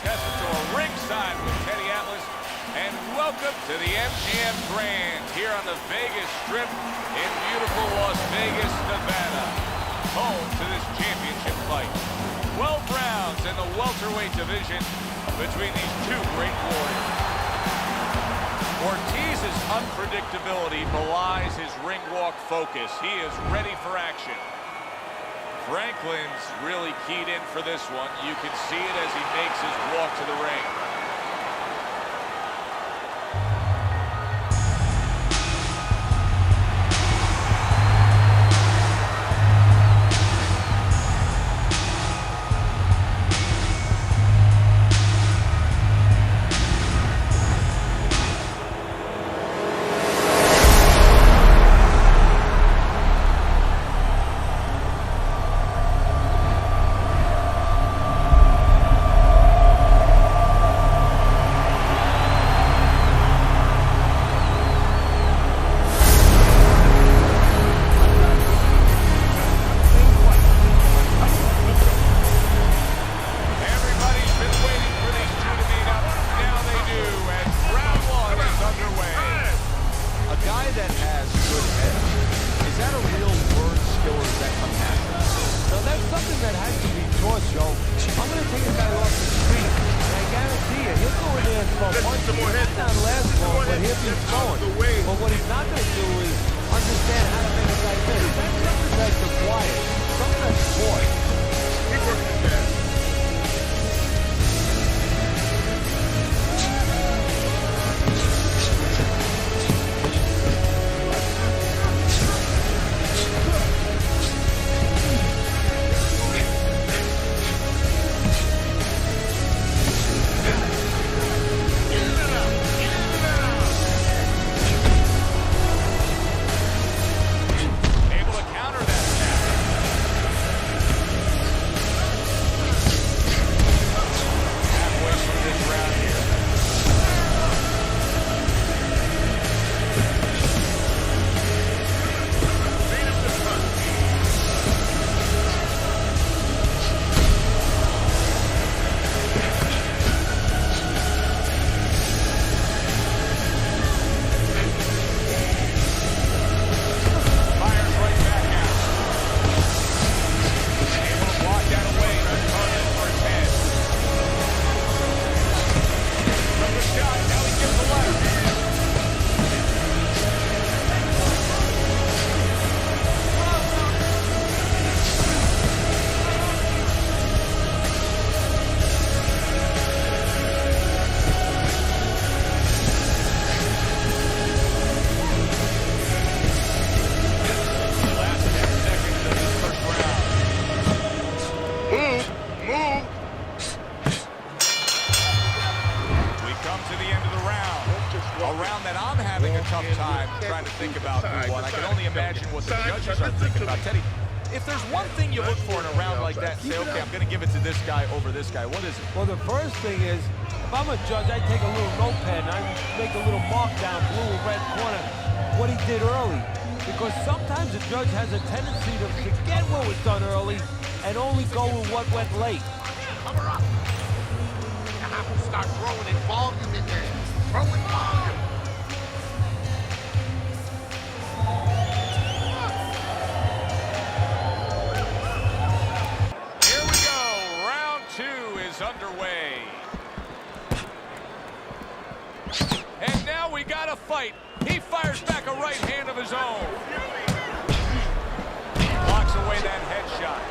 Tessitore ringside with Teddy Atlas. And welcome to the MGM Grand here on the Vegas Strip in beautiful Las Vegas, Nevada. Home to this championship fight. 12 rounds in the welterweight division between these two great warriors. Ortiz's unpredictability belies his ring walk focus. He is ready for action. Franklin's really keyed in for this one. You can see it as he makes his walk to the ring. But what he's not going to do is understand how to make it like this. That's something that's required. Something that's taught. Keep working that. Think about who won. I can only imagine what the judges are thinking about. Teddy, if there's one thing you look for in a round like that, say, okay, I'm going to give it to this guy over this guy. What is it? Well, the first thing is, if I'm a judge, I take a little notepad and I make a little mark down blue or red corner what he did early. Because sometimes a judge has a tendency to forget what was done early and only go with what went late. Cover up. You have to start throwing in volume in there. Throwing volume. Underway. And now we got a fight. He fires back a right hand of his own. Blocks away that headshot.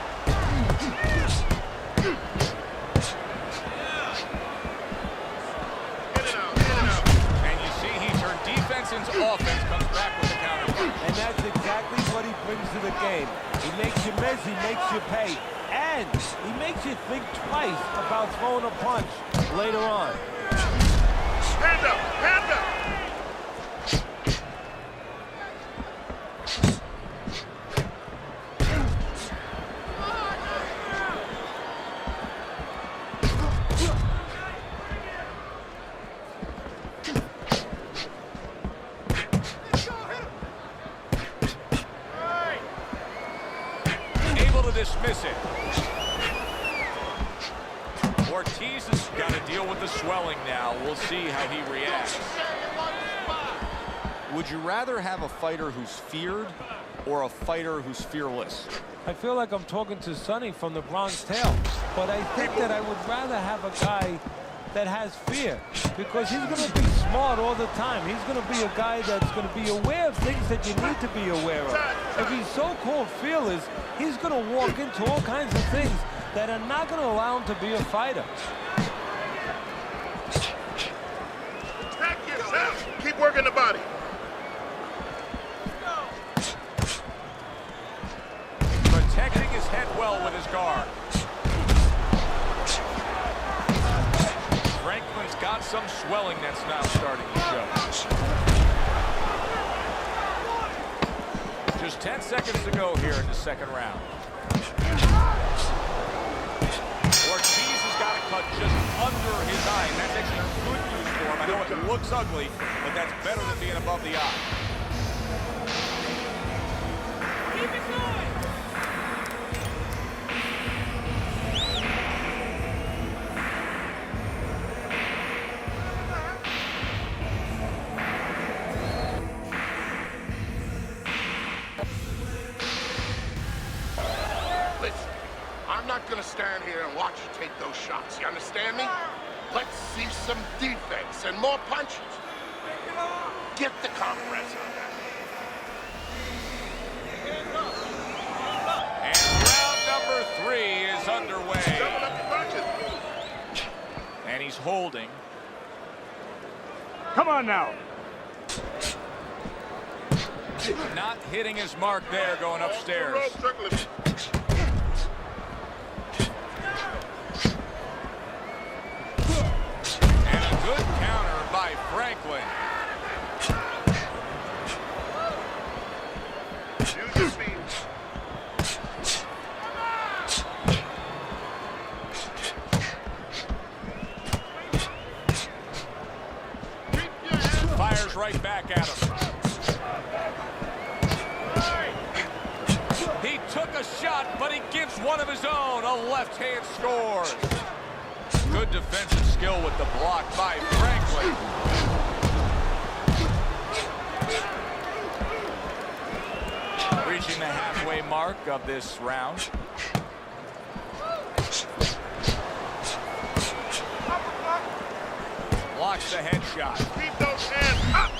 And you see he turned defense into offense, comes back with a counter punch. And that's exactly what he brings to the game. He makes you miss, he makes you pay. And he makes you think twice about throwing a punch later on. Stand up! Stand up! Able to dismiss it. Ortiz has got to deal with the swelling now. We'll see how he reacts. Would you rather have a fighter who's feared or a fighter who's fearless? I feel like I'm talking to Sonny from the Bronx Tale, but I think that I would rather have a guy that has fear, because he's going to be smart all the time. He's going to be a guy that's going to be aware of things that you need to be aware of. If he's so-called fearless, he's going to walk into all kinds of things that are not going to allow him to be a fighter. Attack yourself. Keep working the body. Protecting his head well with his guard. Franklin's got some swelling that's now starting to show. Just 10 seconds to go here in the second round. Ortiz has got a cut just under his eye, and that's actually good news for him. I know it looks ugly, but that's better than being above the eye. Keep it going. Listen, I'm not gonna stand here and watch you take those shots. You understand me? Let's see some defense and more punches. Get the compress on that. And round number 3 is underway. Double up the punches. And he's holding. Come on now. Not hitting his mark there going upstairs. Off the rope, circle it. And a good counter by Franklin. Use your feet. Fires right back at him. He took a shot, but he gives one of his own. A left hand scores. Good defensive skill with the block by Franklin. Reaching the halfway mark of this round. Blocks the headshot. Keep those hands up.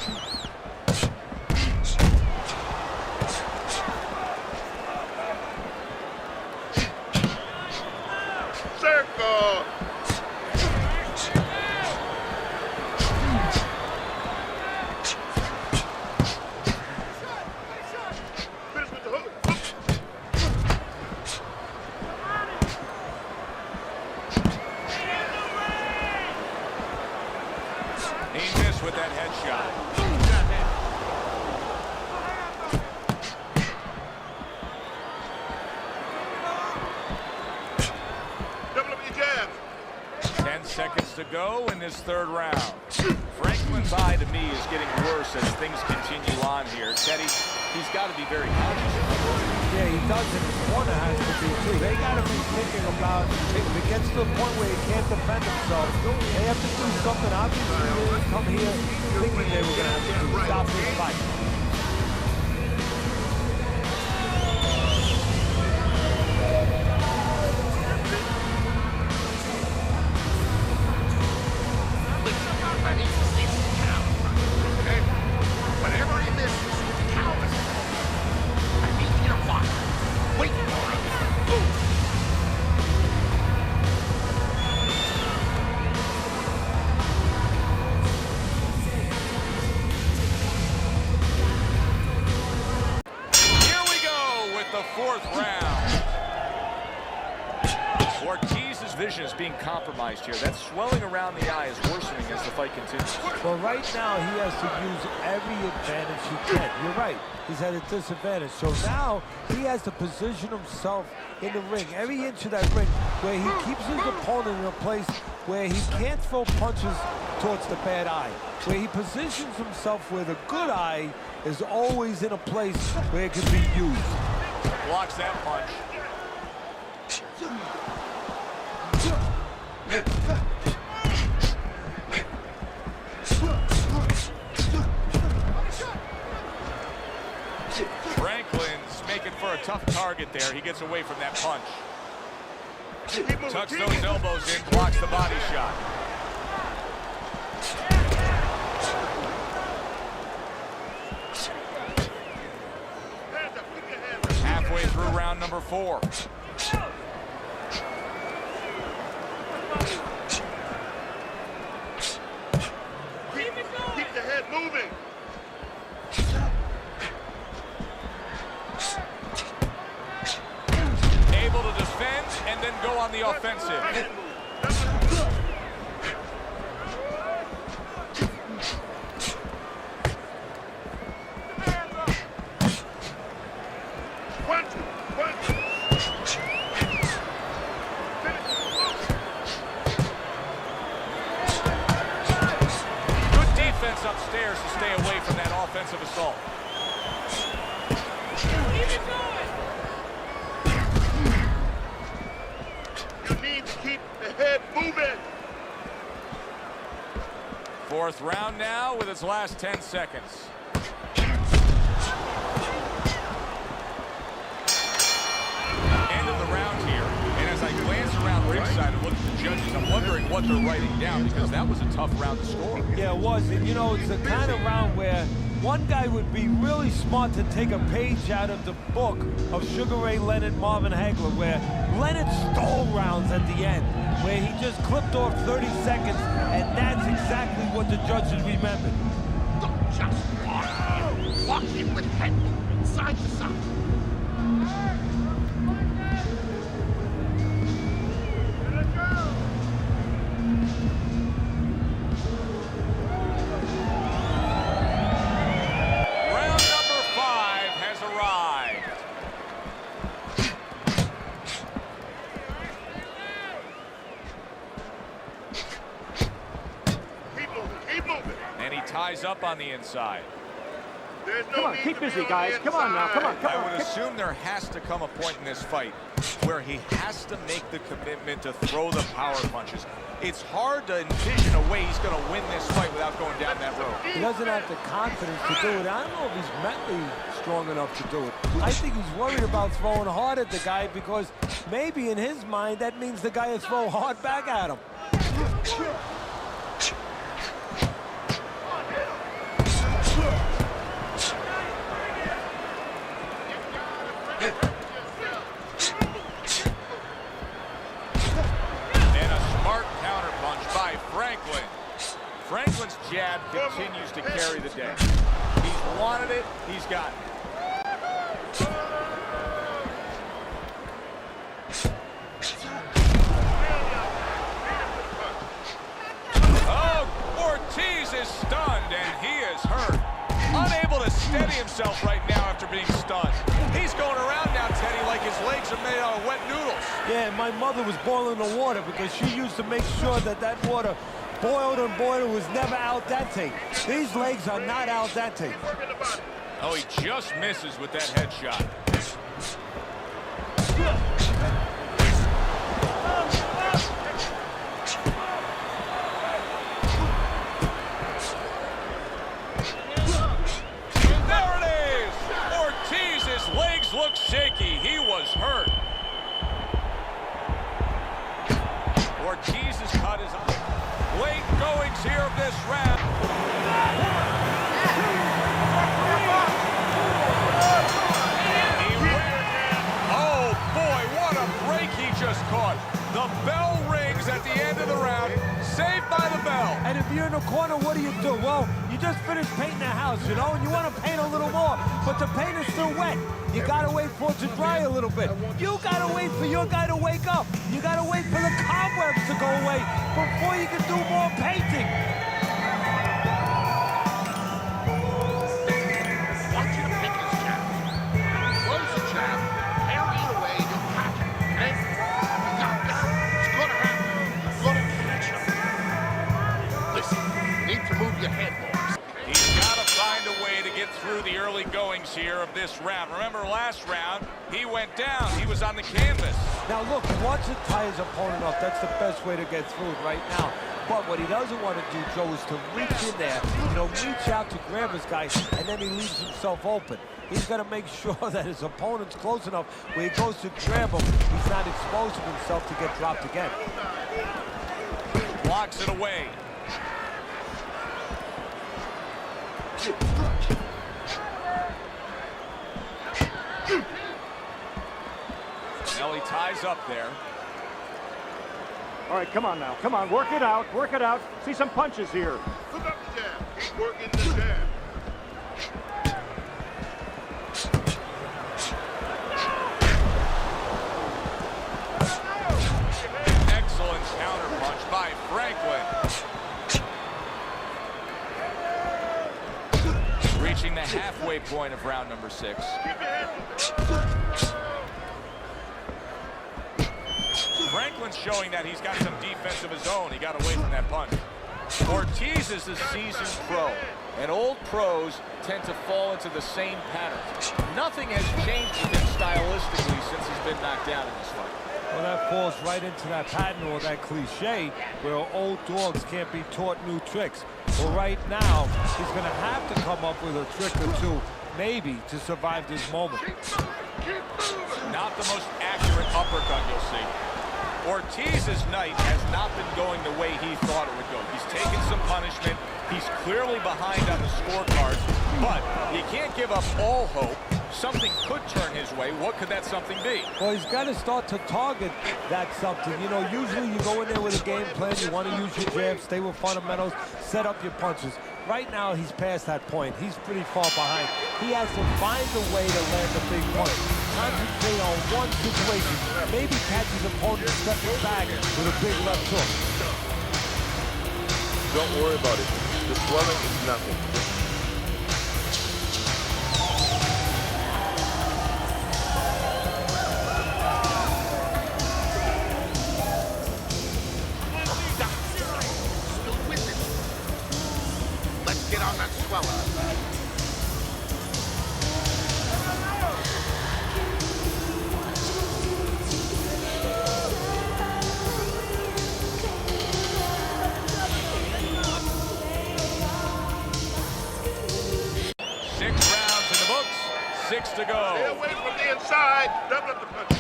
Circle. Finish with the hook. He missed with that headshot. Double up your jab. 10 seconds to go in this third round. Franklin's eye, to me, is getting worse as things continue on here. Teddy, he's got to be very conscious. Yeah, he does, and his corner has to be too. They got to be thinking about, if it gets to the point where he can't defend himself, they have to do something. Obviously, they didn't come here thinking they were going to have to stop this fight. I need to see some count. Okay? Whenever he misses, count it. I need you to watch. Wait for it. Boom. Here we go with the fourth round. Ortiz's vision is being compromised here. That swelling around the eye is worsening as the fight continues. Well, right now, he has to use every advantage he can. You're right. He's at a disadvantage. So now, he has to position himself in the ring, every inch of that ring, where he keeps his opponent in a place where he can't throw punches towards the bad eye, where he positions himself where the good eye is always in a place where it can be used. Blocks that punch. Franklin's making for a tough target there. He gets away from that punch. Tucks those elbows in, blocks the body shot. Halfway through round number 4. Keep the head moving. Able to defend and then go on the offensive. Upstairs to stay away from that offensive assault. You need to keep the head moving. 4th round now with its last 10 seconds. End of the round here. And as I glance around ringside and look at the judges, I'm wondering what they're writing down, because that was a tough round to score. Yeah, it was. And, you know, it's the kind of round where one guy would be really smart to take a page out of the book of Sugar Ray Leonard, Marvin Hagler, where Leonard stole rounds at the end, where he just clipped off 30 seconds, and that's exactly what the judges remembered. Don't just walk him. Walk him with head movement, side to side. Ties up on the inside. Come on, keep busy, guys. Come on now, come on, come on. I would assume there has to come a point in this fight where he has to make the commitment to throw the power punches. It's hard to envision a way he's going to win this fight without going down that road. He doesn't have the confidence to do it. I don't know if he's mentally strong enough to do it. I think he's worried about throwing hard at the guy because maybe in his mind that means the guy will throw hard back at him. Franklin's jab continues to carry the day. He's wanted it, he's got it. Oh, Ortiz is stunned and he is hurt. Unable to steady himself right now after being stunned. He's going around now, Teddy, like his legs are made out of wet noodles. Yeah, my mother was boiling the water because she used to make sure that that water boiled and boiled was never al dente. These legs are not al dente. Oh, he just misses with that headshot. There it is! Ortiz's legs look shaky. He was hurt. Ortiz has cut his late goings here of this round. Oh boy, what a break he just caught. The bell rings at the end of the round. Saved by the bell. And if you're in the corner, what do? Well, you just finished painting the house, you know, and you want to paint a little more, but the paint is still wet. You gotta wait for it to dry a little bit. You gotta wait for your guy to wake up. You gotta wait for the cobwebs to go away before you can do more painting. Watch him pick his jab. Throws a jab, carry it away, he'll catch it. And you got that. It's gonna happen. You're gonna catch him. Listen, you need to move your head more. He's got to find a way to get through the early goings here of this round. Remember last round, he went down. He was on the canvas. Now look, he wants to tie his opponent up. That's the best way to get through it right now. But what he doesn't want to do, Joe, is to reach in there, reach out to grab his guy, and then he leaves himself open. He's got to make sure that his opponent's close enough where he goes to grab him, he's not exposing himself to get dropped again. Blocks it away. Now he ties up there. All right, come on now. Come on, work it out. Work it out. See some punches here. Put up the jab. Keep working the jab. Excellent counterpunch by Franklin. Reaching the halfway point of round number 6. Franklin's showing that he's got some defense of his own. He got away from that punch. Ortiz is a seasoned pro, and old pros tend to fall into the same patterns. Nothing has changed with him stylistically since he's been knocked down in this fight. Well, that falls right into that pattern or that cliche where old dogs can't be taught new tricks. Well, right now, he's going to have to come up with a trick or two, maybe, to survive this moment. Not the most accurate uppercut you'll see. Ortiz's night has not been going the way he thought it would go. He's taken some punishment. He's clearly behind on the scorecards, but you can't give up all hope. Something could turn his way. What could that something be? Well, he's got to start to target that something. Usually you go in there with a game plan. You want to use your jabs, stay with fundamentals, set up your punches. Right now, he's past that point. He's pretty far behind. He has to find a way to land a big punch. Concentrate on one situation. Maybe catch his opponent stepping back with a big left hook. Don't worry about it. The swelling is nothing. Still with it. Let's get on that swelling. 6 to go. Stay away from the inside. Double up the punch.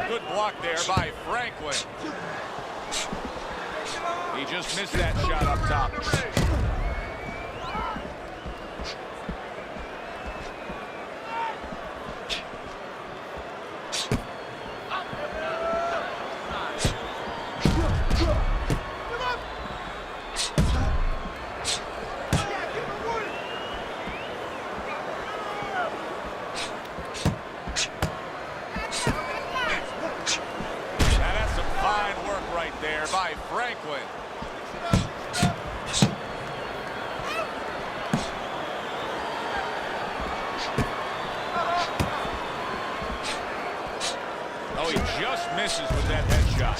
Good block there by Franklin. He just missed that shot up top. There by Franklin. Oh, he just misses with that headshot.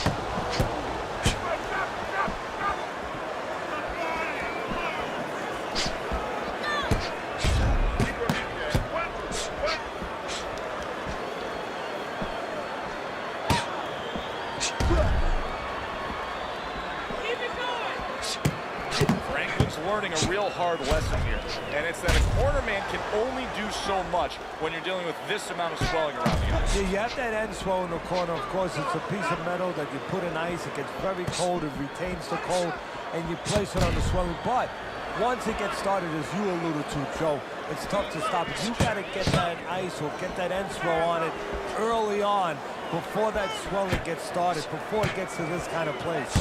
Learning a real hard lesson here, and it's that a cornerman can only do so much when you're dealing with this amount of swelling around the ice. Yeah, you have that end swell in the corner. Of course, it's a piece of metal that you put in ice. It gets very cold. It retains the cold, and you place it on the swelling. But once it gets started, as you alluded to, Joe, it's tough to stop it. You got to get that ice or get that end swell on it early on before that swelling gets started, before it gets to this kind of place.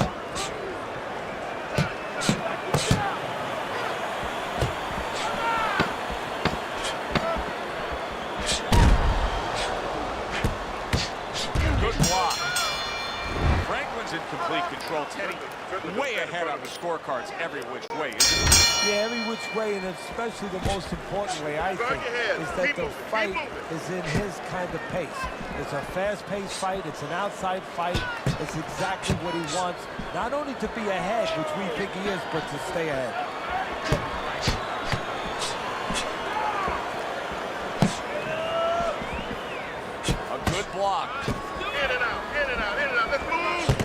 In complete control. Teddy, way ahead on the scorecards every which way, isn't it? Yeah, every which way, and especially the most important way, I think, is that the fight is in his kind of pace. It's a fast-paced fight. It's an outside fight. It's exactly what he wants, not only to be ahead, which we think he is, but to stay ahead. A good block. In and out, in and out, in and out. Let's move.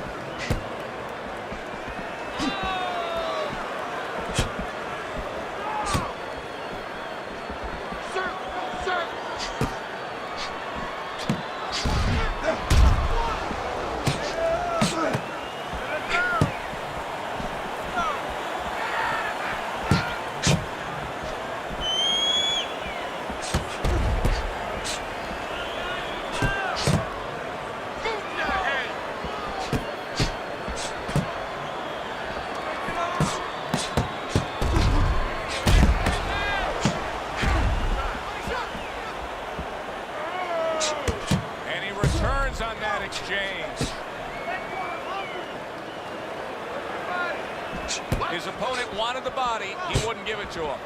On that exchange. His opponent wanted the body. He wouldn't give it to him.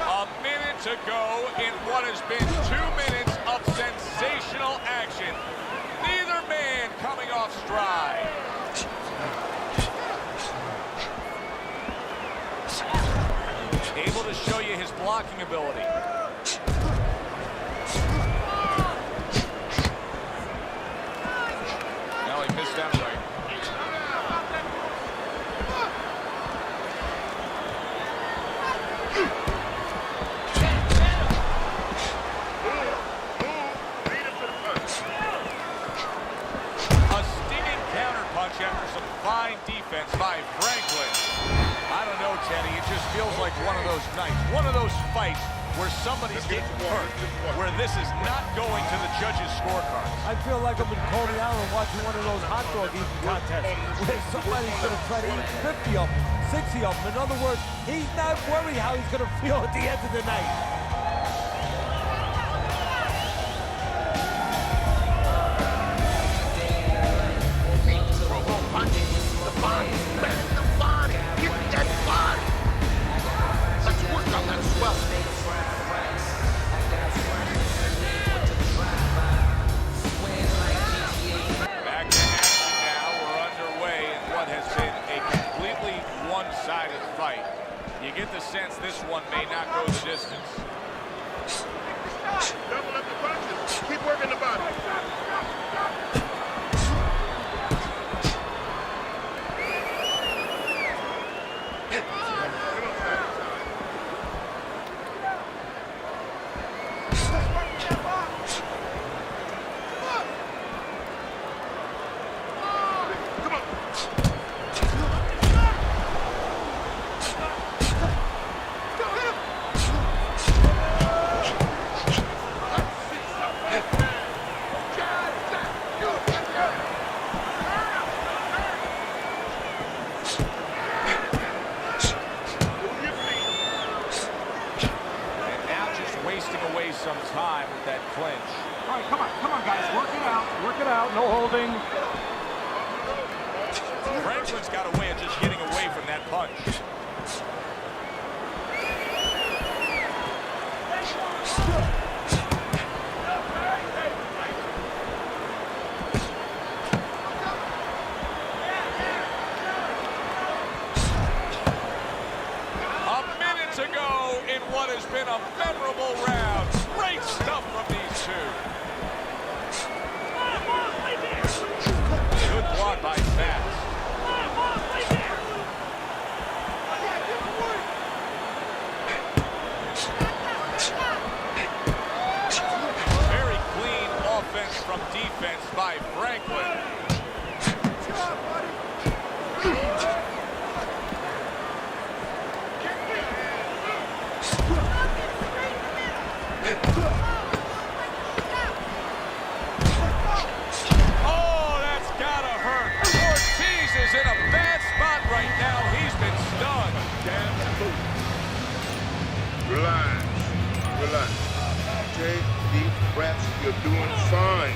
A minute to go in what has been 2 minutes of sensational action. Neither man coming off stride. Able to show you his blocking ability. Missed that right. A stinging counter punch after some fine defense by Franklin. I don't know, Teddy. It just feels like one of those nights, one of those fights where somebody's getting hurt, where this is not going to the judges' scorecards. I feel like I'm in Coney Island watching one of those hot dog eating contests where somebody's going to try to eat 50 of them, 60 of them. In other words, he's not worried how he's going to feel at the end of the night. One-sided fight. You get the sense this one may not go the distance. Double up the punches. Keep working the body. Some time with that clinch. All right, come on, guys, work it out, no holding. Franklin's got a way of just getting away from that punch. A minute to go in what has been a memorable round. Great stuff from these two. Good block by Fast. Very clean offense from defense by Franklin. Oh, that's gotta hurt. Ortiz is in a bad spot right now. He's been stunned. Relax. Take deep breaths. You're doing fine.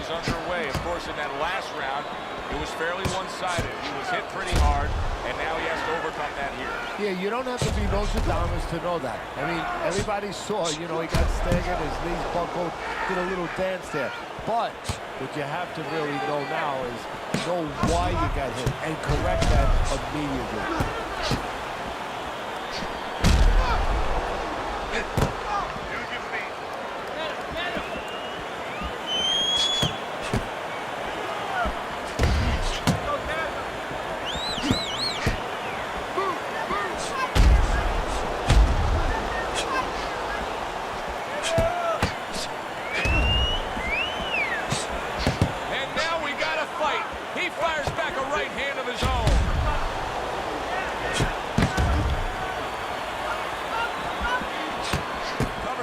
is underway. Of course, in that last round, it was fairly one-sided. He was hit pretty hard, and now he has to overcome that here. Yeah, you don't have to be Nostradamus to know that. I mean, everybody saw, he got staggered, his knees buckled, did a little dance there. But what you have to really know now is know why you got hit and correct that immediately.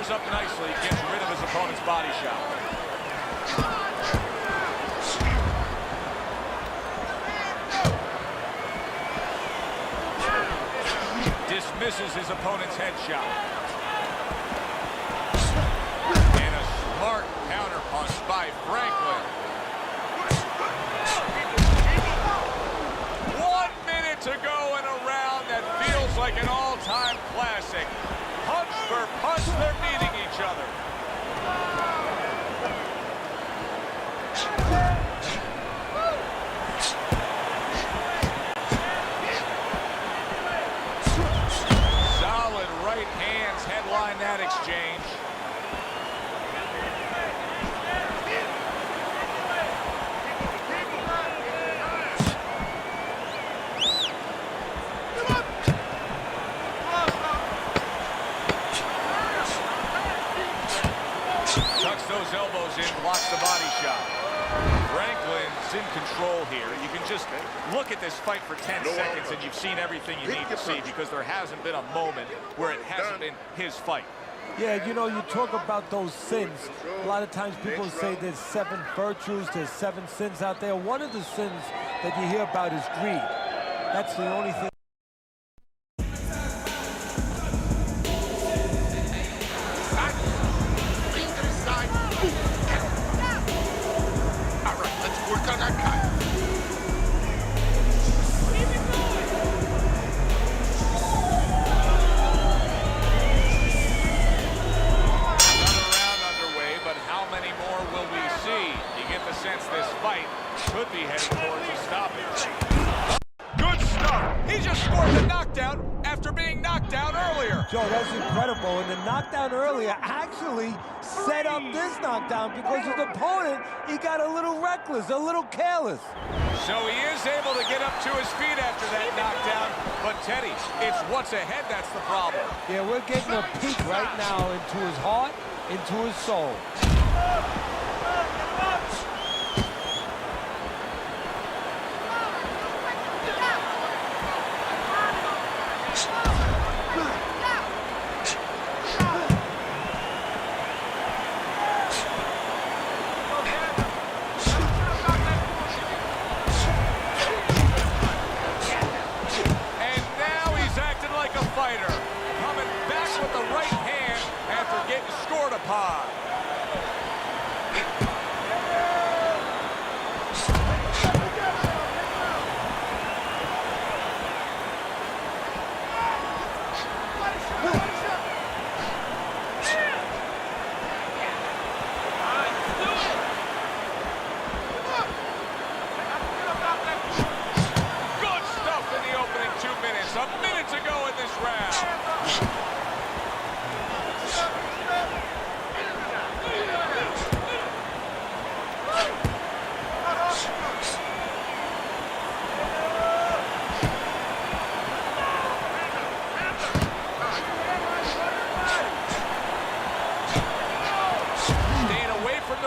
Up nicely, gets rid of his opponent's body shot. Dismisses his opponent's headshot. And a smart counter punch by Franklin. 1 minute to go in a round that feels like an all-time classic. Punch for punch, they're meeting each other. Solid right hands headline that exchange. Those elbows in, blocks the body shot. Franklin's in control here. You can just look at this fight for 10 seconds and you've seen everything you need to see, because there hasn't been a moment where it hasn't been his fight. Yeah, you talk about those sins. A lot of times people say there's 7 virtues, there's 7 sins out there. One of the sins that you hear about is greed. That's the only thing. This fight could be heading towards a stoppage. Good stuff. He just scored the knockdown after being knocked down earlier. Joe, that's incredible. And the knockdown earlier actually set up this knockdown, because his opponent, he got a little reckless, a little careless. So he is able to get up to his feet after that knockdown. But Teddy, it's what's ahead that's the problem. Yeah, we're getting a peek right now into his heart, into his soul.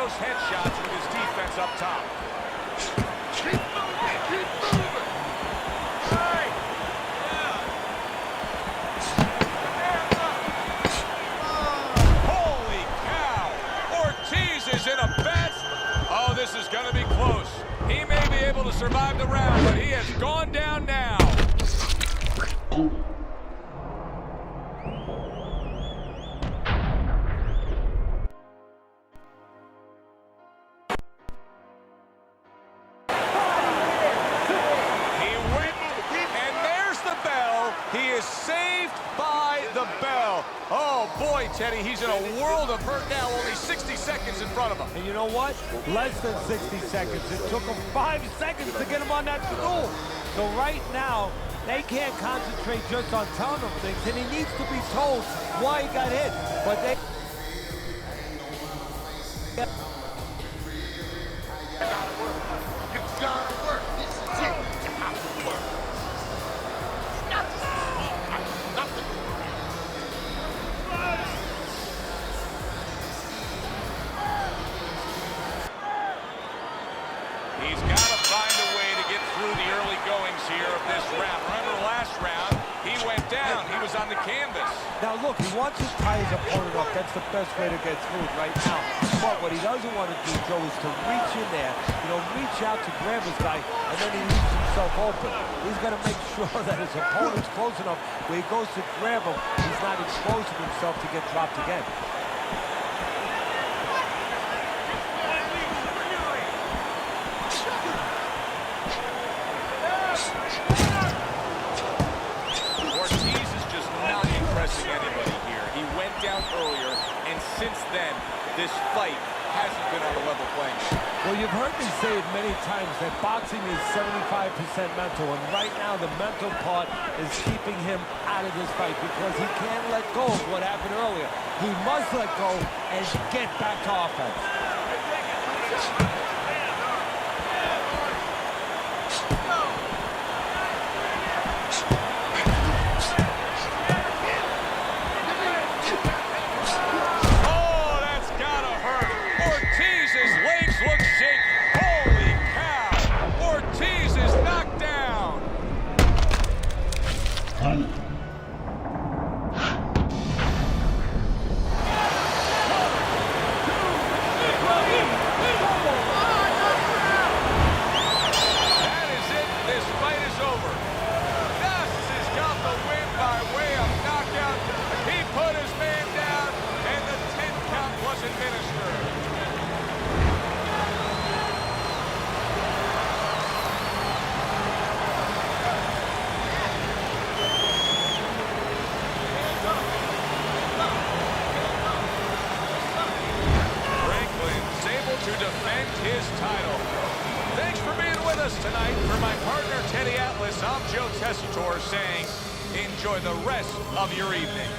Headshots with his defense up top. Keep moving, keep moving. Hey. Holy cow! Ortiz is in a bad... Oh, this is going to be close. He may be able to survive the round, but he has gone down now. is saved by the bell. Oh, boy, Teddy, he's in a world of hurt now, only 60 seconds in front of him. And you know what? Less than 60 seconds. It took him 5 seconds to get him on that stool. So right now, they can't concentrate just on telling him things, and he needs to be told why he got hit. But they... You gotta work. This is it. You have to work. Nothing. He's got to find a way to get through the early goings here of this round. Remember last round, he went down. He was on the canvas. Now look, he wants to tie his opponent up. That's the best way to get through it right now. But what he doesn't want to do, Joe, is to reach in there, reach out to grab his guy, and then he leaves himself open. He's got to make sure that his opponent's close enough where he goes to grab him, he's not exposing himself to get dropped again. Ortiz is just not impressing anybody here. He went down earlier, and since then, this fight hasn't been on a level playing field. Well, you've heard me say it many times that boxing is 75% mental, and right now the mental part is keeping him out of this fight because he can't let go of what happened earlier. He must let go and get back to offense. To defend his title. Thanks for being with us tonight. For my partner, Teddy Atlas, I'm Joe Tessitore saying enjoy the rest of your evening.